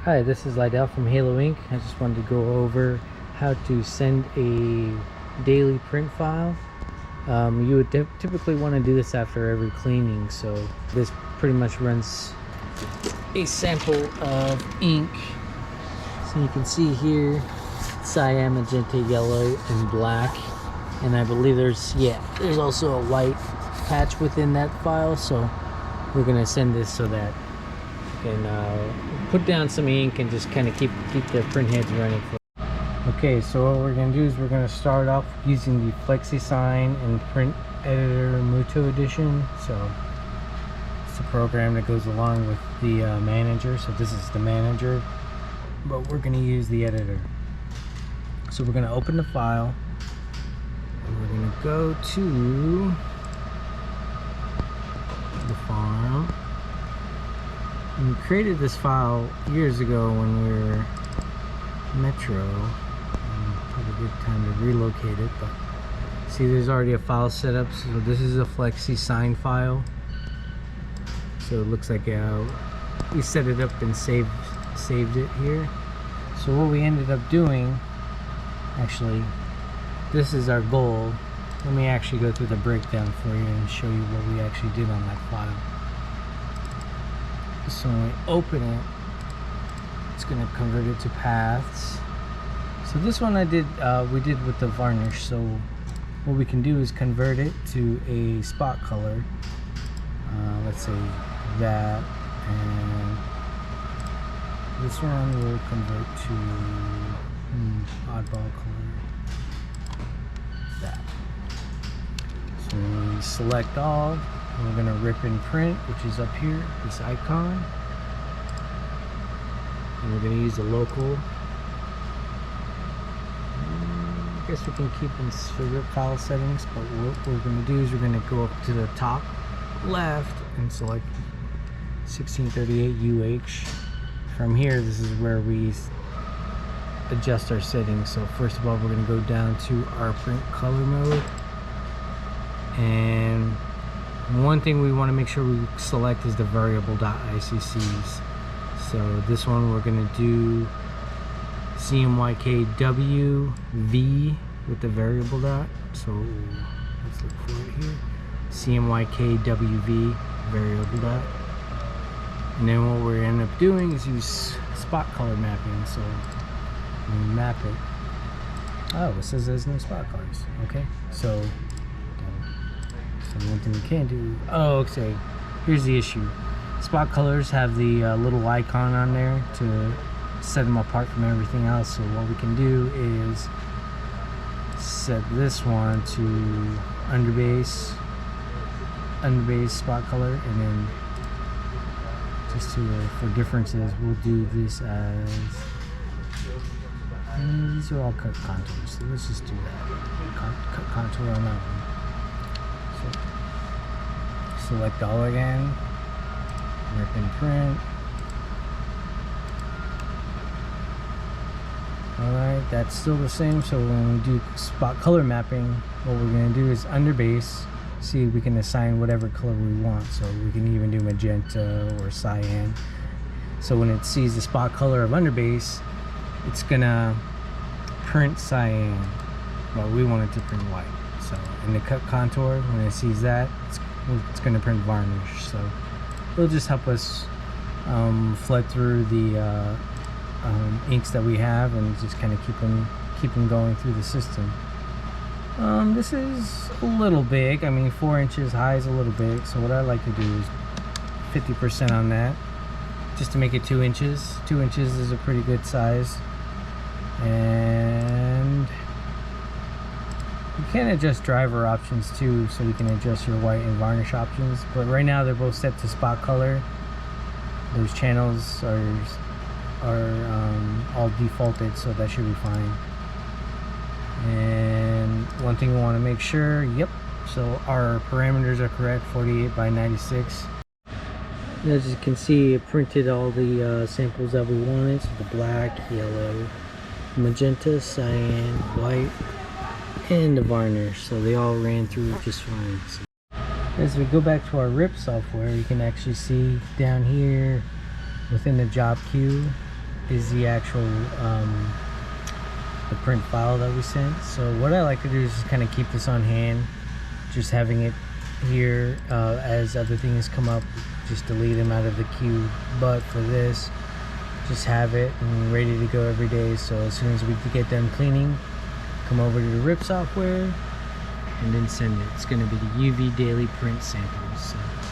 Hi, this is Lydell from Halo Inc. I just wanted to go over how to send a daily print file. You would typically want to do this after every cleaning, so this pretty much runs a sample of ink. So you can see here cyan, magenta, yellow, and black, and I believe there's also a white patch within that file, so we're going to send this so that and put down some ink and just kind of keep the print heads running. Okay, so what we're going to do is we're going to start off using the FlexiSign and Print Editor Mutoh edition. So it's a program that goes along with the manager. So this is the manager, but we're going to use the editor. So we're going to open the file and we're going to go to the file. We created this file years ago when we were Metro. Probably a good time to relocate it, but see, there's already a file set up. So this is a FlexiSign file. So it looks like we set it up and saved it here. So what we ended up doing, actually, this is our goal. Let me actually go through the breakdown for you and show you what we actually did on that file. So when we open it, it's going to convert it to paths. So this one we did with the varnish. So what we can do is convert it to a spot color. Let's say that, and this one will convert to oddball color. That. So we select all. We're going to rip and print, which is up here, this icon. And we're going to use the local. I guess we can keep in the file settings, but what we're going to do is we're going to go up to the top left and select 1638 UH. From here, this is where we adjust our settings. So first of all, we're going to go down to our print color mode. And one thing we want to make sure we select is the variable.iccs. So this one we're going to do CMYKWV with the variable dot. So let's look for it here. CMYKWV variable dot. And then what we're end up doing is use spot color mapping. So when we map it, it says there's no spot colors. Okay, so one thing we can do, okay, here's the issue. Spot colors have the little icon on there to set them apart from everything else. So what we can do is set this one to underbase spot color, and then just for differences, we'll do this as, these are all cut contours, so let's just do that. Cut contour on that one. Select all again, rip and print. Alright, that's still the same. So when we do spot color mapping, what we're going to do is underbase. See, we can assign whatever color we want. So we can even do magenta or cyan. So when it sees the spot color of underbase, it's going to print cyan, but we want it to print white. So in the cut contour, when it sees that, it's going to print varnish. So it'll just help us flood through the inks that we have and just kind of keep them going through the system. This is a little big. I mean, 4 inches high is a little big. So what I like to do is 50% on that, just to make it 2 inches. 2 inches is a pretty good size. And you can adjust driver options too, so you can adjust your white and varnish options. But right now they're both set to spot color. Those channels are all defaulted, so that should be fine. And one thing we want to make sure, so our parameters are correct, 48 by 96. And as you can see, it printed all the samples that we wanted. So the black, yellow, magenta, cyan, white, and the varnish, so they all ran through just fine. So as we go back to our RIP software, you can actually see down here within the job queue is the actual the print file that we sent. So what I like to do is just kind of keep this on hand, just having it here as other things come up, just delete them out of the queue. But for this, just have it and ready to go every day. So as soon as we get done cleaning, come over to the RIP software and then send it. It's going to be the UV daily print samples. So